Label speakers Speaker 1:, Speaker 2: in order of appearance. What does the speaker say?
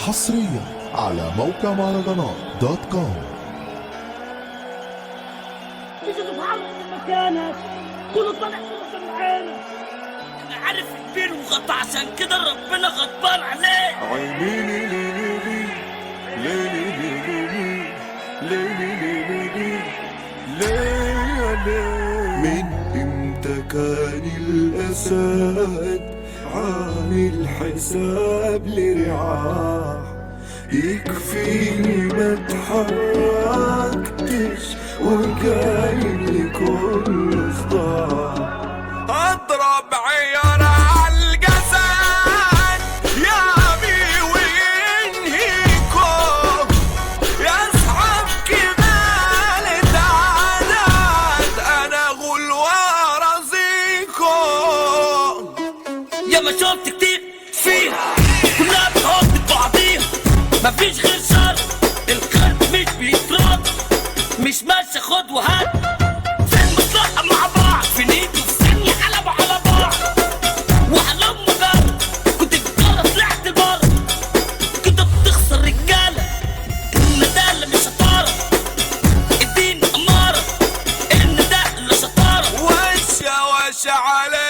Speaker 1: حصريا على موقع مهرجانات دوت كوم.
Speaker 2: مش هتتحرك من مكانك، كله طالع فوق معانا. انا عارف البير وغطى، عشان كده ربنا غضبان عليه.
Speaker 3: عيني من امتى كان الاسد عامل حساب لرعاه؟ يكفيني ما اتحركتش وجاي لكل صداع. اضرب عيار عالجسد يا ابي وينهيكم، يسحب كمال العدد انا غل ورزيكم.
Speaker 2: يا ما شفت كتير فيها كلها بتحط بعضيها، مفيش غير شر، الخلق مش بيترد، مش ماشي خد وهات، في المصلحة مع بعض، في نيته في ثانية قلبوا على بعض. وحلم مجرد كنت بتجرى طلعت لبره، كنت بتخسر رجالة، الندالة مش شطارة، الدين أمارة، النداء لا شطارة.
Speaker 3: وش على